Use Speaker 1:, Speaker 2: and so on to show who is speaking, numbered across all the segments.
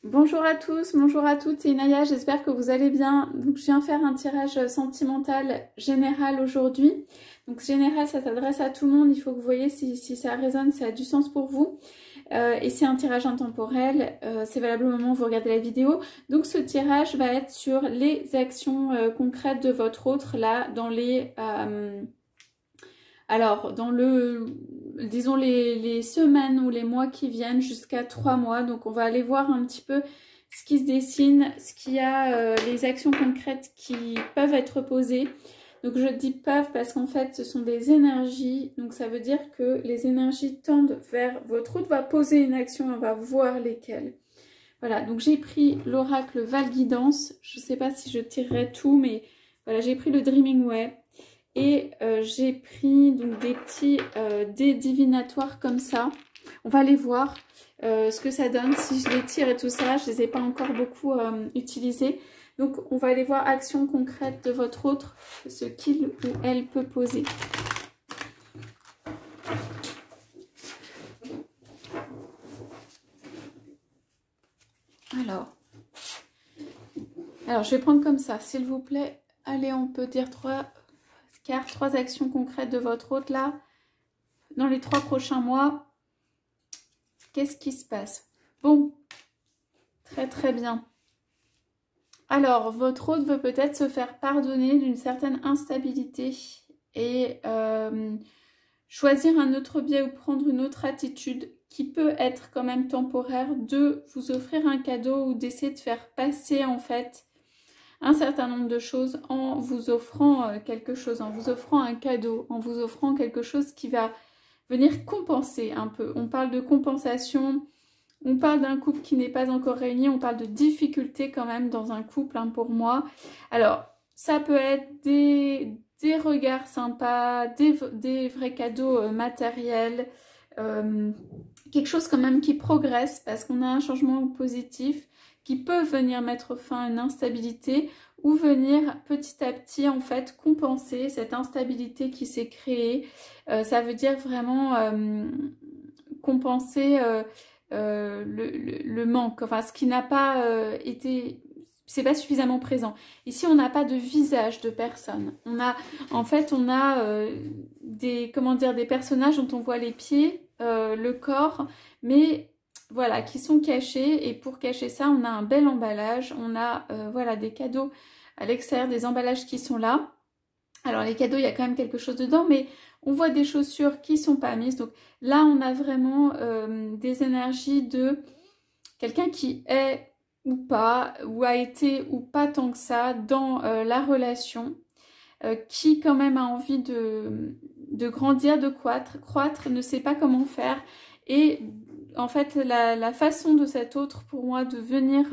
Speaker 1: Bonjour à tous, bonjour à toutes, c'est Inaya, j'espère que vous allez bien. Donc je viens faire un tirage sentimental général aujourd'hui. Donc général, ça s'adresse à tout le monde, il faut que vous voyez si ça résonne, ça a du sens pour vous. Et c'est un tirage intemporel, c'est valable au moment où vous regardez la vidéo. Donc ce tirage va être sur les actions concrètes de votre autre, là, dans les... alors, dans disons les semaines ou les mois qui viennent jusqu'à 3 mois. Donc, on va aller voir un petit peu ce qui se dessine, ce qu'il y a, les actions concrètes qui peuvent être posées. Donc, je dis peuvent parce qu'en fait, ce sont des énergies. Donc, ça veut dire que les énergies tendent vers votre autre, va poser une action, on va voir lesquelles. Voilà, donc j'ai pris l'oracle Val-Guidance. Je ne sais pas si je tirerai tout, mais voilà, j'ai pris le Dreaming Way. Et j'ai pris donc des petits dés divinatoires comme ça. On va aller voir ce que ça donne. Si je les tire et tout ça, je ne les ai pas encore beaucoup utilisés. Donc on va aller voir action concrète de votre autre, ce qu'il ou elle peut poser. Alors je vais prendre comme ça, s'il vous plaît. Allez, on peut dire 3 actions concrètes de votre autre là, dans les 3 prochains mois. Qu'est-ce qui se passe? Bon, très très bien. Alors, votre autre veut peut-être se faire pardonner d'une certaine instabilité et choisir un autre biais ou prendre une autre attitude qui peut être quand même temporaire, de vous offrir un cadeau ou d'essayer de faire passer en fait un certain nombre de choses en vous offrant quelque chose, en vous offrant un cadeau, en vous offrant quelque chose qui va venir compenser un peu. On parle de compensation, on parle d'un couple qui n'est pas encore réuni, on parle de difficultés quand même dans un couple, hein, pour moi. Alors, ça peut être des regards sympas, des vrais cadeaux matériels, quelque chose quand même qui progresse parce qu'on a un changement positif qui peut venir mettre fin à une instabilité ou venir petit à petit en fait compenser cette instabilité qui s'est créée. Ça veut dire vraiment compenser le manque, enfin ce qui n'a pas été, c'est pas suffisamment présent. Ici on n'a pas de visage de personne. On a des, comment dire, des personnages dont on voit les pieds, le corps, mais voilà, qui sont cachés, et pour cacher ça, on a un bel emballage, on a voilà, des cadeaux à l'extérieur, des emballages qui sont là. Alors les cadeaux, il y a quand même quelque chose dedans, mais on voit des chaussures qui ne sont pas mises. Donc là, on a vraiment des énergies de quelqu'un qui est ou pas, ou a été ou pas tant que ça dans la relation, qui quand même a envie de grandir, de croître, ne sait pas comment faire. Et en fait, la façon de cet autre, pour moi, de venir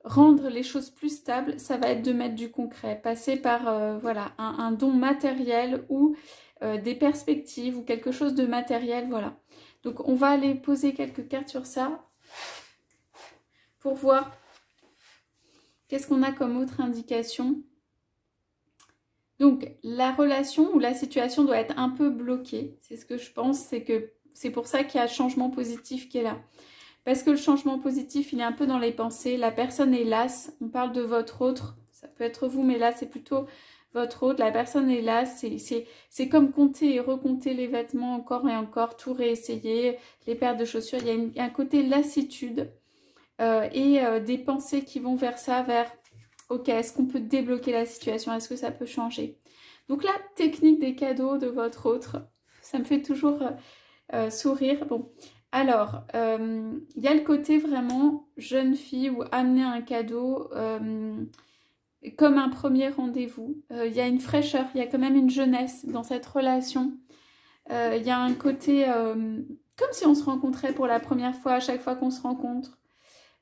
Speaker 1: rendre les choses plus stables, ça va être de mettre du concret, passer par voilà, un don matériel ou des perspectives ou quelque chose de matériel, voilà. Donc on va aller poser quelques cartes sur ça pour voir qu'est-ce qu'on a comme autre indication. Donc la relation ou la situation doit être un peu bloquée, c'est ce que je pense, c'est pour ça qu'il y a un changement positif qui est là. Parce que le changement positif, il est un peu dans les pensées. La personne est lasse. On parle de votre autre. Ça peut être vous, mais là, c'est plutôt votre autre. La personne est lasse. C'est comme compter et recompter les vêtements encore et encore. Tout réessayer. Les paires de chaussures. Il y a un côté lassitude. Et des pensées qui vont vers ça, vers... Ok, est-ce qu'on peut débloquer la situation? Est-ce que ça peut changer? Donc la technique des cadeaux de votre autre, ça me fait toujours sourire. Bon... Alors, il y a le côté vraiment jeune fille ou amener un cadeau comme un premier rendez-vous. Il y a une fraîcheur, il y a quand même une jeunesse dans cette relation. Il y a un côté comme si on se rencontrait pour la première fois à chaque fois qu'on se rencontre.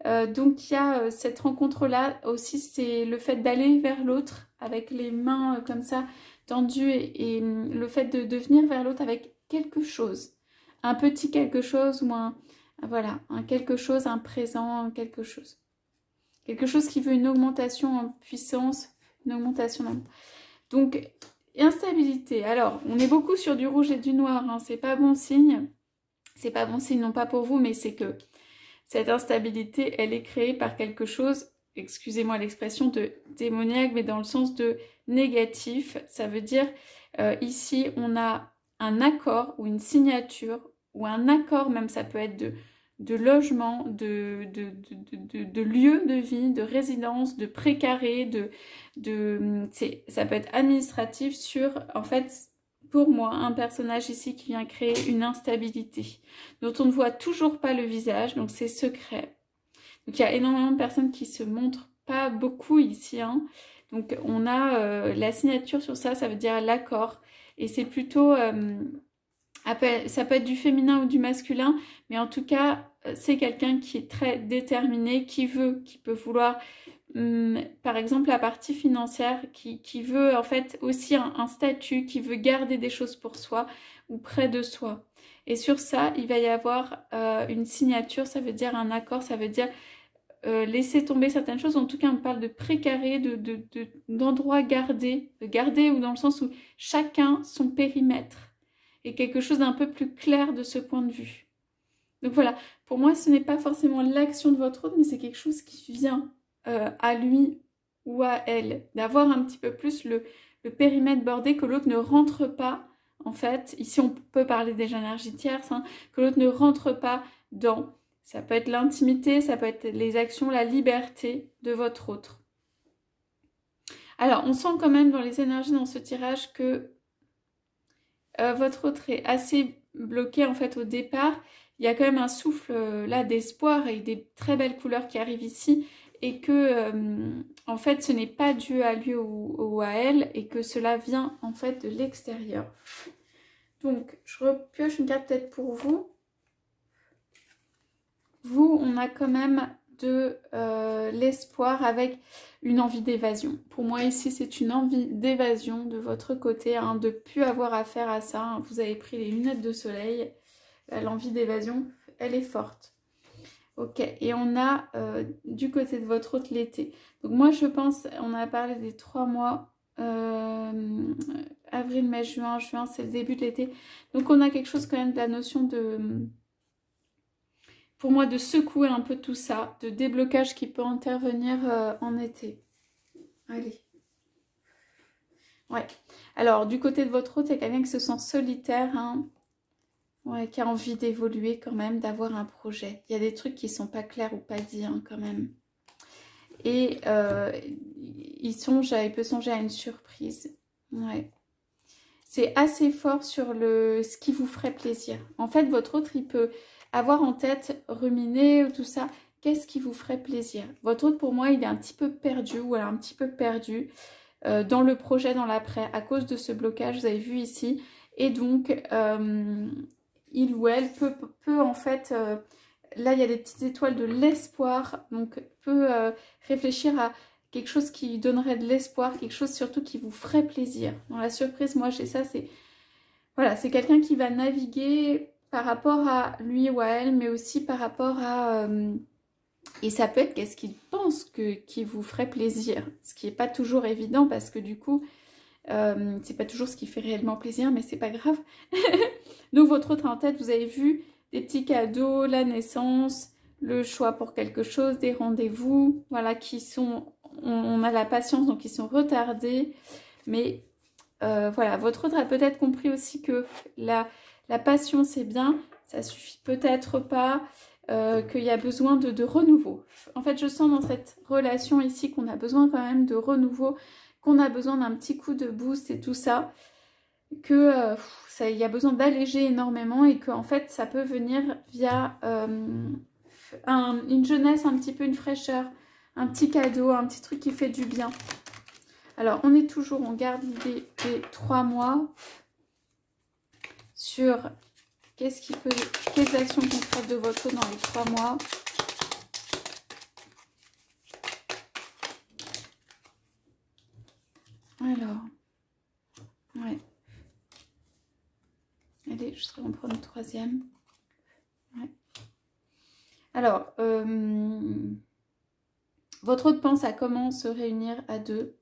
Speaker 1: Donc il y a cette rencontre-là aussi, c'est le fait d'aller vers l'autre avec les mains comme ça tendues et le fait de venir vers l'autre avec quelque chose. Un petit quelque chose ou voilà, un quelque chose, un présent, quelque chose. Quelque chose qui veut une augmentation en puissance, une augmentation d'amour. Donc, instabilité. Alors, on est beaucoup sur du rouge et du noir, hein, c'est pas bon signe. C'est pas bon signe, non pas pour vous, mais c'est que cette instabilité, elle est créée par quelque chose, excusez-moi l'expression, de démoniaque, mais dans le sens de négatif. Ça veut dire, ici, on a un accord ou une signature, ou un accord même, ça peut être de logement, de lieu de vie, de résidence, de précaré, ça peut être administratif sur, en fait, pour moi, un personnage ici qui vient créer une instabilité, dont on ne voit toujours pas le visage, donc c'est secret. Donc il y a énormément de personnes qui se montrent pas beaucoup ici, hein. Donc on a la signature sur ça, ça veut dire l'accord, et c'est plutôt... ça peut être du féminin ou du masculin, mais en tout cas, c'est quelqu'un qui est très déterminé, qui peut vouloir, par exemple, la partie financière, qui veut en fait aussi un statut, qui veut garder des choses pour soi ou près de soi. Et sur ça, il va y avoir une signature, ça veut dire un accord, ça veut dire laisser tomber certaines choses. En tout cas, on parle de précaré, d'endroits gardés, de garder ou dans le sens où chacun son périmètre. Et quelque chose d'un peu plus clair de ce point de vue. Donc voilà, pour moi, ce n'est pas forcément l'action de votre autre, mais c'est quelque chose qui vient à lui ou à elle. D'avoir un petit peu plus le périmètre bordé, que l'autre ne rentre pas, en fait. Ici, on peut parler des énergies tierces, hein, que l'autre ne rentre pas dans. Ça peut être l'intimité, ça peut être les actions, la liberté de votre autre. Alors, on sent quand même dans les énergies dans ce tirage que votre autre est assez bloqué en fait au départ. Il y a quand même un souffle là d'espoir et des très belles couleurs qui arrivent ici, et que en fait ce n'est pas dû à lui ou à elle, et que cela vient en fait de l'extérieur. Donc je repioche une carte peut-être pour vous. Vous, on a quand même de l'espoir avec une envie d'évasion. Pour moi ici c'est une envie d'évasion de votre côté, hein, de ne plus avoir affaire à ça, hein. Vous avez pris les lunettes de soleil, l'envie d'évasion elle est forte. Ok, et on a du côté de votre autre l'été. Donc moi je pense, on a parlé des 3 mois, avril, mai, juin, c'est le début de l'été. Donc on a quelque chose quand même de la notion de... Pour moi, de secouer un peu tout ça, de déblocage qui peut intervenir en été. Allez. Ouais. Alors, du côté de votre autre, il y a quelqu'un qui se sent solitaire, hein. Ouais, qui a envie d'évoluer quand même, d'avoir un projet. Il y a des trucs qui sont pas clairs ou pas dits, hein, quand même. Et il peut songer à une surprise. Ouais. C'est assez fort sur ce qui vous ferait plaisir. En fait, votre autre, il peut... avoir en tête, ruminer ou tout ça, qu'est-ce qui vous ferait plaisir. Votre autre, pour moi, il est un petit peu perdu, ou elle est un petit peu perdue dans le projet, dans l'après, à cause de ce blocage, vous avez vu ici. Et donc, il ou elle peut en fait, là, il y a des petites étoiles de l'espoir, donc peut réfléchir à quelque chose qui donnerait de l'espoir, quelque chose surtout qui vous ferait plaisir. Dans la surprise, moi, j'ai ça, c'est... Voilà, c'est quelqu'un qui va naviguer... par rapport à lui ou à elle, mais aussi par rapport à... et ça peut être qu'est-ce qu'il pense qui vous ferait plaisir. Ce qui n'est pas toujours évident, parce que du coup, c'est pas toujours ce qui fait réellement plaisir, mais c'est pas grave. Donc votre autre en tête, vous avez vu des petits cadeaux, la naissance, le choix pour quelque chose, des rendez-vous, voilà, qui sont... On a la patience, donc ils sont retardés. Mais voilà, votre autre a peut-être compris aussi que la passion, c'est bien, ça suffit peut-être pas, qu'il y a besoin de renouveau. En fait, je sens dans cette relation ici qu'on a besoin quand même de renouveau, qu'on a besoin d'un petit coup de boost et tout ça, que il y a besoin d'alléger énormément, et que en fait, ça peut venir via une jeunesse, un petit peu une fraîcheur, un petit cadeau, un petit truc qui fait du bien. Alors, on garde l'idée des 3 mois. Sur quelles actions concrètes de votre autre dans les 3 mois. Alors, ouais. Allez, je serais en prendre une 3e. Ouais. Alors, votre autre pense à comment se réunir à deux,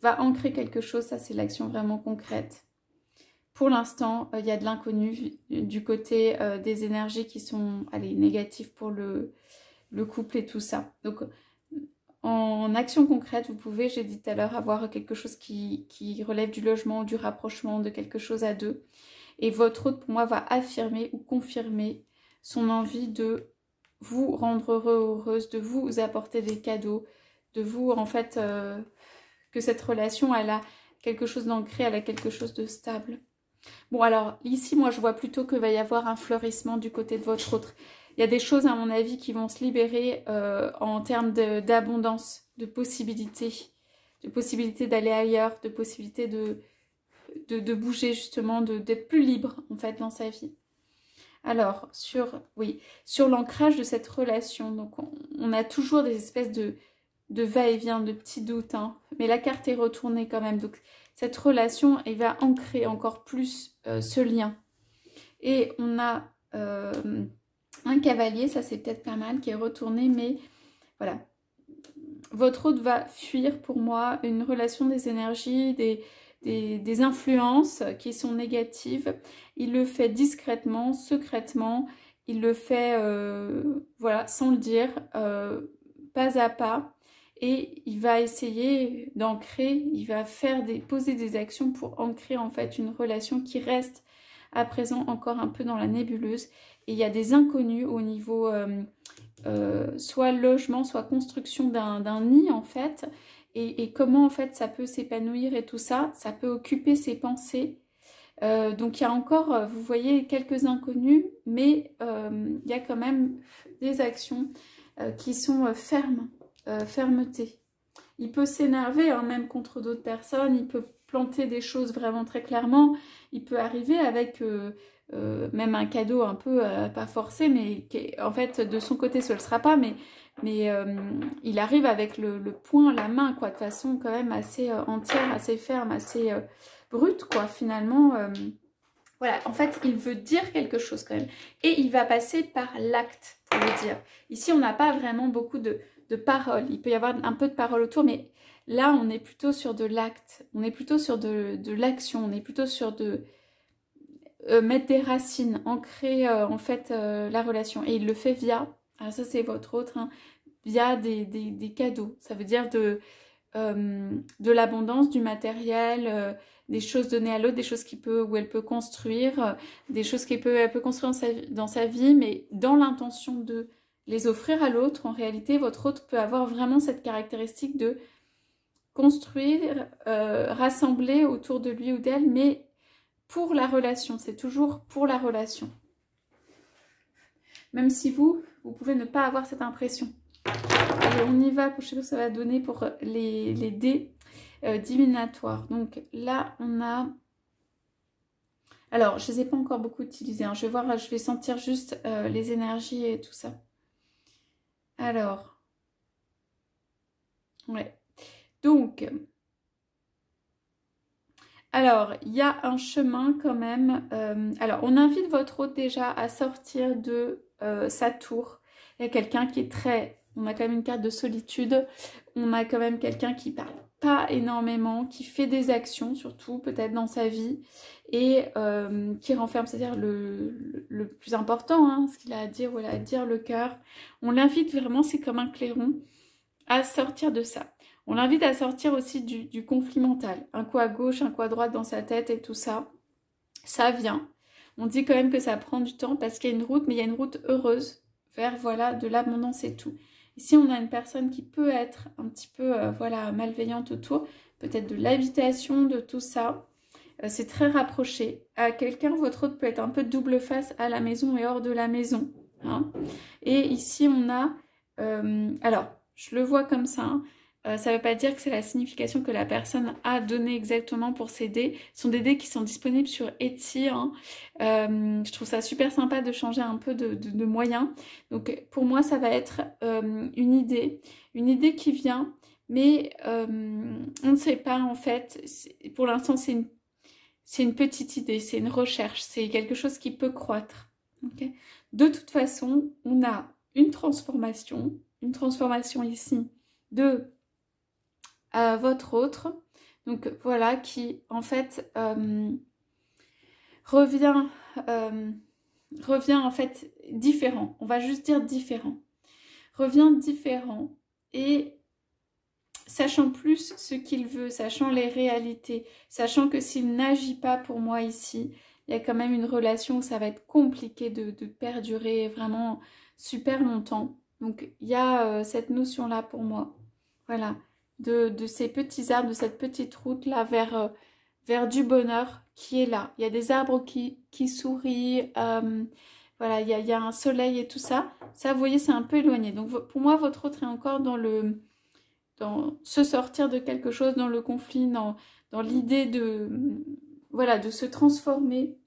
Speaker 1: va ancrer quelque chose, ça c'est l'action vraiment concrète. Pour l'instant, il y a de l'inconnu du côté des énergies qui sont négatives pour le couple et tout ça. Donc en action concrète, vous pouvez, j'ai dit tout à l'heure, avoir quelque chose qui relève du logement, du rapprochement, de quelque chose à deux. Et votre hôte, pour moi, va affirmer ou confirmer son envie de vous rendre heureux, heureuse, de vous apporter des cadeaux, de vous, en fait, que cette relation, elle a quelque chose d'ancré, elle a quelque chose de stable. Bon, alors, ici, moi, je vois plutôt qu'il va y avoir un fleurissement du côté de votre autre. Il y a des choses, à mon avis, qui vont se libérer en termes d'abondance, de possibilités d'aller ailleurs, de possibilités de bouger, justement, d'être plus libre, en fait, dans sa vie. Alors, sur l'ancrage de cette relation, donc on a toujours des espèces de va-et-vient, de petits doutes, hein, mais la carte est retournée quand même. Donc, cette relation, elle va ancrer encore plus ce lien. Et on a un cavalier, ça c'est peut-être pas mal, qui est retourné, mais voilà. Votre hôte va fuir, pour moi, une relation, des énergies, des influences qui sont négatives. Il le fait discrètement, secrètement. Il le fait, voilà, sans le dire, pas à pas. Et il va essayer d'ancrer, il va poser des actions pour ancrer en fait une relation qui reste à présent encore un peu dans la nébuleuse. Et il y a des inconnus au niveau soit logement, soit construction d'un nid en fait. Et comment en fait ça peut s'épanouir et tout ça, ça peut occuper ses pensées. Donc il y a encore, vous voyez, quelques inconnus, mais il y a quand même des actions qui sont fermes. Fermeté. Il peut s'énerver hein, même contre d'autres personnes, il peut planter des choses vraiment très clairement, il peut arriver avec même un cadeau un peu pas forcé, mais qui, en fait de son côté ce ne le sera pas, mais il arrive avec le poing, la main, quoi, de façon quand même assez entière, assez ferme, assez brute, quoi, finalement. Voilà, en fait, il veut dire quelque chose quand même. Et il va passer par l'acte pour le dire. Ici, on n'a pas vraiment beaucoup de paroles. Il peut y avoir un peu de paroles autour, mais là, on est plutôt sur de l'acte. On est plutôt sur de l'action. On est plutôt sur de mettre des racines, ancrer en fait la relation. Et il le fait via, alors ça c'est votre autre, hein, via des cadeaux. Ça veut dire de l'abondance, du matériel, des choses données à l'autre, des choses où elle peut construire, des choses elle peut construire dans sa vie, mais dans l'intention de les offrir à l'autre. En réalité, votre autre peut avoir vraiment cette caractéristique de construire, rassembler autour de lui ou d'elle, mais pour la relation. C'est toujours pour la relation. Même si vous pouvez ne pas avoir cette impression. Allez, on y va, pour je sais pas ce que ça va donner pour les dés divinatoires. Donc là, on a... Alors, je ne les ai pas encore beaucoup utilisés. Hein. Je vais voir, je vais sentir juste les énergies et tout ça. Alors, ouais. Donc, alors, il y a un chemin quand même. Alors, on invite votre hôte déjà à sortir de sa tour. Il y a quelqu'un qui est très... On a quand même une carte de solitude. On a quand même quelqu'un qui parle pas énormément, qui fait des actions, surtout peut-être dans sa vie, et qui renferme, c'est-à-dire le plus important, hein, ce qu'il a à dire, voilà, à dire le cœur. On l'invite vraiment, c'est comme un clairon, à sortir de ça. On l'invite à sortir aussi du conflit mental. Un coup à gauche, un coup à droite dans sa tête et tout ça. Ça vient. On dit quand même que ça prend du temps parce qu'il y a une route, mais il y a une route heureuse vers, voilà, de l'abondance et tout. Ici, on a une personne qui peut être un petit peu, voilà, malveillante autour. Peut-être de l'habitation, de tout ça. C'est très rapproché. À quelqu'un, votre autre peut être un peu double face à la maison et hors de la maison. Hein. Et ici, on a... alors, je le vois comme ça, hein. Ça ne veut pas dire que c'est la signification que la personne a donnée exactement pour ces dés. Ce sont des dés qui sont disponibles sur Etsy. Hein. Je trouve ça super sympa de changer un peu de moyens. Donc pour moi, ça va être une idée qui vient, mais on ne sait pas en fait. Pour l'instant, c'est une petite idée, c'est une recherche, c'est quelque chose qui peut croître. Okay. De toute façon, on a une transformation ici de votre autre, donc voilà, qui en fait revient en fait différent, on va juste dire différent, revient différent et sachant plus ce qu'il veut, sachant les réalités, sachant que s'il n'agit pas pour moi ici, il y a quand même une relation où ça va être compliqué de perdurer vraiment super longtemps. Donc il y a cette notion-là pour moi, voilà, de ces petits arbres, de cette petite route là vers du bonheur qui est là. Il y a des arbres qui sourient, voilà, il y a un soleil et tout ça. Ça, vous voyez, c'est un peu éloigné. Donc pour moi, votre autre est encore dans se sortir de quelque chose, dans le conflit, dans l'idée voilà, de se transformer.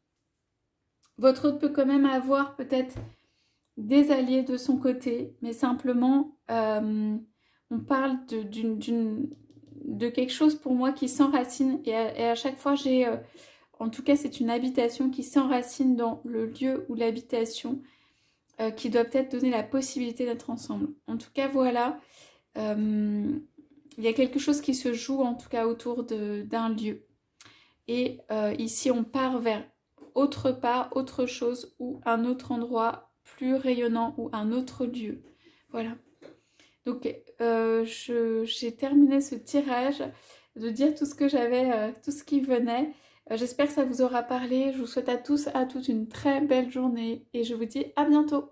Speaker 1: Votre autre peut quand même avoir peut-être des alliés de son côté, mais simplement, on parle de quelque chose pour moi qui s'enracine. Et à chaque fois, en tout cas, c'est une habitation qui s'enracine dans le lieu ou l'habitation qui doit peut-être donner la possibilité d'être ensemble. En tout cas, voilà. Il y a quelque chose qui se joue en tout cas autour d'un lieu. Et ici, on part vers autre chose ou un autre endroit plus rayonnant ou un autre lieu. Voilà. Donc, j'ai terminé ce tirage de dire tout ce que j'avais, tout ce qui venait. J'espère que ça vous aura parlé. Je vous souhaite à tous, à toutes une très belle journée et je vous dis à bientôt.